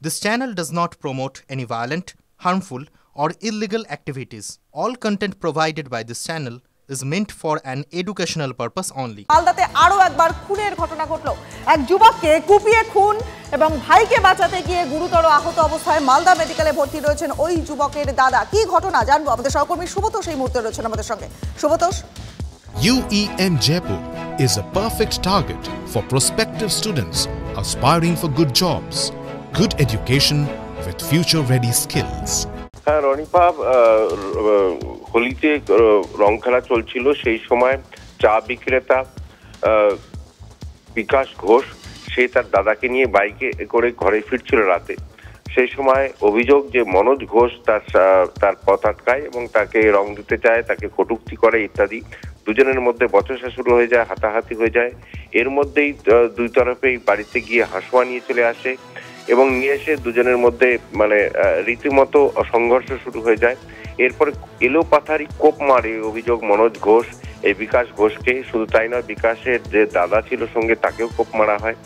This channel does not promote any violent, harmful, or illegal activities. All content provided by this channel is meant for an educational purpose only. মালদাতে আরো একবার খুনের ঘটনা ঘটলো। এক যুবককে কুপিয়ে খুন এবং ভাইকে বাঁচাতে গিয়ে গুরুতর আহত অবস্থায় মালদা মেডিকেলে ভর্তি রয়েছেন ওই যুবকের দাদা। কি ঘটনা জানবো, আমাদের সহকর্মী সুব্রতোষ এই মুহূর্তে রয়েছেন আমাদের সঙ্গে। সুব্রতোষ, UEM Jaipur is a perfect target for prospective students aspiring for good jobs, good education with future-ready skills. রনিপা, হোলিতে রং খেলা চলছিল, সেই সময় চা বিক্রেতা বিকাশ ঘোষ সে তার দাদাকে নিয়ে বাইকে করে ঘরে ফিরছিল রাতে। সেই সময় অভিযোগ যে মনোজ ঘোষ তার পথ আটকায় এবং তাকে রং দিতে চায়, তাকে কটূক্তি করে ইত্যাদি। দুজনের মধ্যে বচসা শুরু হয়ে যায়, হাতাহাতি হয়ে যায়। এর মধ্যেই দুই তরফেই বাড়িতে গিয়ে হাসুয়া নিয়ে চলে আসে এবং নিয়ে এসে দুজনের মধ্যে রীতিমতো সংঘর্ষ শুরু হয়ে যায়। এরপরে এলোপাথারি কোপ মারে অভিযোগ মনোজ ঘোষ এই বিকাশ ঘোষকে। শুধু তাই নয়, বিকাশের যে দাদা ছিল সঙ্গে তাকেও কোপ মারা হয়।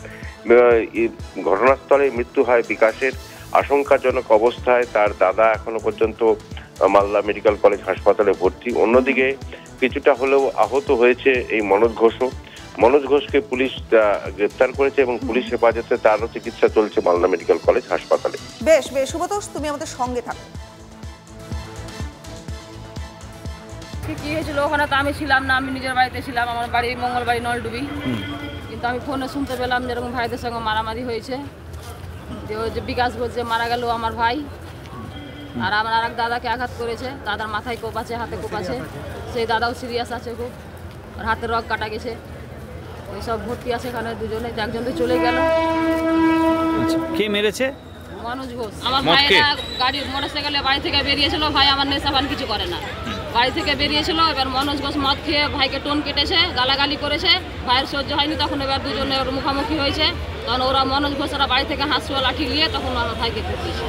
ঘটনাস্থলে মৃত্যু হয় বিকাশের। আশঙ্কাজনক অবস্থায় তার দাদা এখনো পর্যন্ত মালদা মেডিকেল কলেজ হাসপাতালে ভর্তি। অন্যদিকে কিছুটা হলেও আহত হয়েছে এই মনোজ ঘোষও। মনোজ ঘোষকে পুলিশ গ্রেপ্তার করেছে এবং পুলিশ হেফাজতে তারও চিকিৎসা চলছে মালদা মেডিকেল কলেজ হাসপাতালে। বেশ বেশ সুব্রতোষ, তুমি আমাদের সঙ্গে থাকো। কি হয়েছিল ওখানে তো আমি ছিলাম না, আমি নিজের বাড়িতে ছিলাম, আমার বাড়ি মঙ্গলবাড়ি নলডুবি। কিন্তু আমি ফোনে শুনতে পেলাম যেরকম ভাইদের সঙ্গে মারামারি হয়েছে, যে ওই যে বিকাশ ঘোষ যে মারা গেল আমার ভাই, আর আমার আর এক দাদাকে আঘাত করেছে। দাদার মাথায় কোপ আছে, হাতে কোপ আছে, সেই দাদাও সিরিয়াস আছে খুব, আর হাতের রগ কাটা গেছে। ওইসব ভর্তি আছে এখানে দুজনে, একজন তো চলে গেল। কে মেরেছে? মনোজ ঘোষ। আমার ভাইরা গাড়ি মোটরসাইকেলে বাড়ি থেকে বেরিয়েছিল, ভাই আমার নেশা পান কিছু করে না, বাড়ি থেকে বেরিয়েছিল। এবার মনোজ ঘোষ মদ খেয়ে ভাইকে টোন কেটেছে, গালাগালি করেছে, ভাইয়ের সহ্য হয়নি। তখন এবার দুজনে মুখামুখি হয়েছে, তখন ওরা মনোজ ঘোষরা বাড়ি থেকে হাঁসুয়া লাঠি নিয়ে তখন আমার ভাইকে কুপিয়েছে।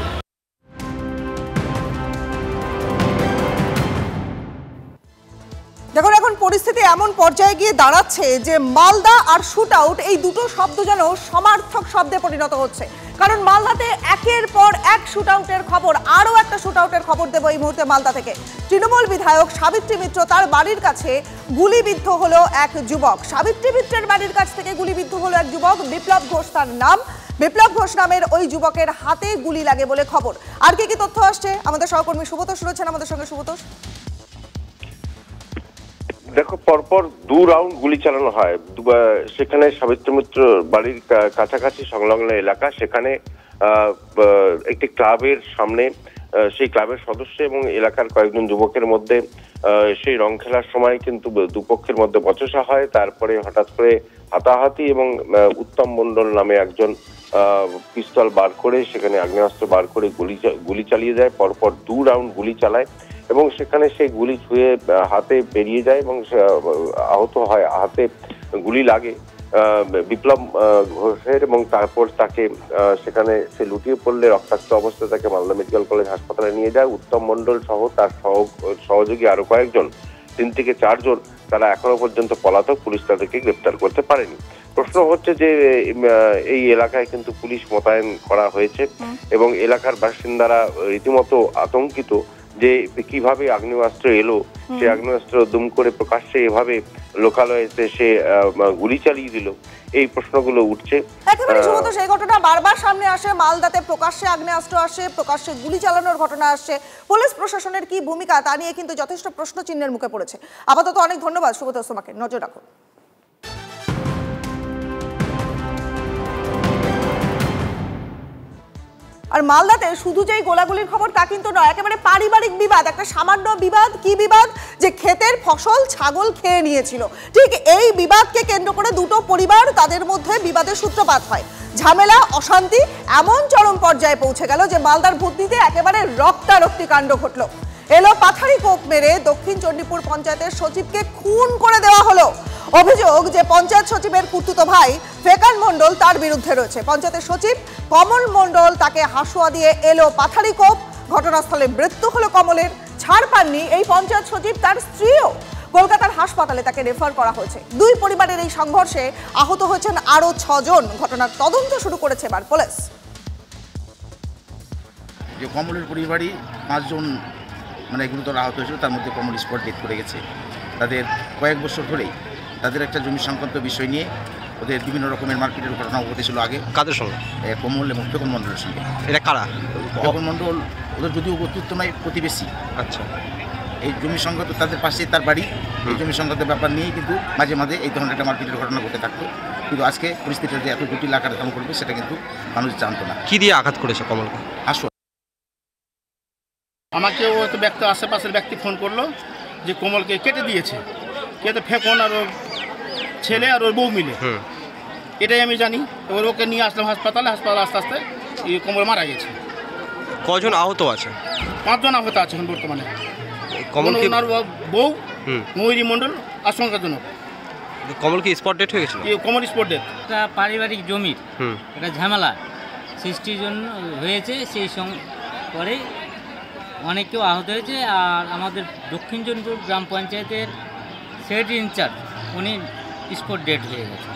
দেখুন, এখন পরিস্থিতি এমন পর্যায়ে গিয়ে দাঁড়াচ্ছে যে মালদা আর শুট আউট এই দুটো শব্দ যেন সমার্থক শব্দে পরিণত হচ্ছে। কারণ মালদাতে একের পর এক শুট আউটের খবর। আরও একটা শুট আউটের খবর দেবো এই মুহূর্তে মালদা থেকে। তৃণমূল বিধায়ক সাবিত্রী মিত্র, তার বাড়ির কাছে গুলিবিদ্ধ হলো এক যুবক। সাবিত্রী মিত্রের বাড়ির কাছ থেকে গুলিবিদ্ধ হলো এক যুবক, বিপ্লব ঘোষ তার নাম। বিপ্লব ঘোষ নামের ওই যুবকের হাতে গুলি লাগে বলে খবর। আর কি কি তথ্য আসছে, আমাদের সহকর্মী সুব্রতোষ রয়েছেন আমাদের সঙ্গে। সুব্রতোষ, দেখো, পরপর 2 রাউন্ড গুলি চালানো হয়। সেখানে সাবিত্রী মিত্র বাড়ির কাছাকাছি সংলগ্ন এলাকা, সেখানে একটি ক্লাবের সামনে সেই ক্লাবের সদস্য এবং এলাকার কয়েকজন যুবকের মধ্যে সেই রং খেলার সময় কিন্তু দুপক্ষের মধ্যে বচসা হয়। তারপরে হঠাৎ করে হাতাহাতি এবং উত্তম মণ্ডল নামে একজন পিস্তল বার করে, সেখানে আগ্নেয়াস্ত্র বার করে গুলি চালিয়ে যায়। পরপর 2 রাউন্ড গুলি চালায় এবং সেখানে সেই গুলি ছুঁয়ে হাতে বেরিয়ে যায় এবং আহত হয়, হাতে গুলি লাগে বিপ্লব ঘোষের। এবং তারপর তাকে সেখানে সে লুটিয়ে পড়লে রক্তাক্ত অবস্থায় তাকে মালদা মেডিকেল কলেজ হাসপাতালে নিয়ে যায়। উত্তম মণ্ডল সহ তার সহযোগী আরো কয়েকজন, 3 থেকে 4 জন, তারা এখনো পর্যন্ত পলাতক। পুলিশ তাদেরকে গ্রেপ্তার করতে পারেনি। প্রশ্ন হচ্ছে যে এই এলাকায় কিন্তু পুলিশ মোতায়েন করা হয়েছে এবং এলাকার বাসিন্দারা রীতিমতো আতঙ্কিত যে কিভাবে আগ্নেয়াস্ত্র এলো, সে আগ্নেয়াস্ত্র দুম করে প্রকাশ্যে এভাবে লোকালয়েতে সে গুলি চালিয়ে দিল, এই প্রশ্নগুলো উঠছে। একেবারে শুধু সেই ঘটনা বারবার সামনে আসে, মালদাতে প্রকাশ্যে আগ্নেয়াস্ত্র আসে, প্রকাশ্যে গুলি চালানোর ঘটনা আসছে। পুলিশ প্রশাসনের কি ভূমিকা তা নিয়ে কিন্তু যথেষ্ট প্রশ্ন চিহ্নের মুখে পড়েছে। আপাতত অনেক ধন্যবাদ সুব্রতোষ, তোমাকে। নজর রাখুন। আর মালদাতে শুধু যেই গোলাগুলির খবর তা কিন্তু নয়, একেবারে পারিবারিক বিবাদ, একটা সামান্য বিবাদ। কি বিবাদ? যে ক্ষেতের ফসল ছাগল খেয়ে নিয়েছিল। ঠিক এই বিবাদকে কেন্দ্র করে দুটো পরিবার, তাদের মধ্যে বিবাদের সূত্রপাত হয়। ঝামেলা, অশান্তি এমন চরম পর্যায়ে পৌঁছে গেল যে মালদার ভূতনিতে একেবারে রক্তারক্তি কাণ্ড ঘটল। এলো পাথারি কোপ মেরে দক্ষিণ চণ্ডীপুর পঞ্চায়েতের সচিবকে খুন করে দেওয়া হলো। অভিযোগ যে পঞ্চায়েত সচিবের কুতুতো ভাই ফেকান মণ্ডল তার বিরুদ্ধে রয়েছে। পঞ্চায়েতের সচিব কমল মণ্ডল তাকে হাসুয়া দিয়ে এলো পাথারি কোপ। ঘটনাস্থলে মৃত্যু হলো কমলের। ছাড় পাননি এই পঞ্চায়েত সচিব, তার স্ত্রীও। কলকাতার হাসপাতালে তাকে রেফার করা হয়েছে। দুই পরিবারের এই সংঘর্ষে আহত হয়েছেন আরো 6 জন। ঘটনার তদন্ত শুরু করেছে এবার পুলিশ। যে কমলের পরিবারই 5 জন মানে গুরুতর আহত হয়েছিল, তার মধ্যে কমল স্পট ডেথ করে গেছে। তাদের কয়েক বছর ধরেই তাদের একটা জমি সংক্রান্ত বিষয় নিয়ে ওদের বিভিন্ন রকমের মারপিটের ঘটনা ঘটেছিল আগে। কাদের সঙ্গে? কমল এবং ফেকন মণ্ডলের সঙ্গে। এটা কারা? ফেকন মণ্ডল ওদের যদিও অত্যুত্ত নয়, প্রতিবেশী। আচ্ছা, এই জমি সংক্রান্ত তাদের পাশেই তার বাড়ি, এই জমি সংক্রান্ত ব্যাপার নিয়েই কিন্তু মাঝে মাঝে এই ধরনের একটা মারপিটের ঘটনা ঘটে থাকতো। কিন্তু আজকে পরিস্থিতিটা যে এত জটিল আকারে ধারণ করবে সেটা কিন্তু মানুষ জানতো না। কি দিয়ে আঘাত করেছে কমলকে? আসো আমাকেও তো ব্যক্তি আশেপাশের ব্যক্তি ফোন করলো যে কোমলকে কেটে দিয়েছে, কেটে ফেকন আর ওর ছেলে আর ওর বউ মিলে, এটাই আমি জানি। এবার ওকে নিয়ে আসলাম হাসপাতালে, হাসপাতালে আস্তে আস্তে এই কোমল মারা গেছে। কজন আহত আছে? 5 জন আহত আছে এখন বর্তমানে। কমল কি ওনার বউ ময়ূরী মণ্ডল আশঙ্কাজনক। কমল কি স্পট ডেট হয়ে গেছিল? কমল স্পট ডেট। একটা পারিবারিক জমির একটা ঝামেলা সৃষ্টির জন্য হয়েছে, সেই পরে অনেক কেউ আহত হয়েছে। আর আমাদের দক্ষিণ জনপুর গ্রাম পঞ্চায়েতের সেক্রেটারি ইনচার্জ উনি স্পট ডেট হয়ে গেছে।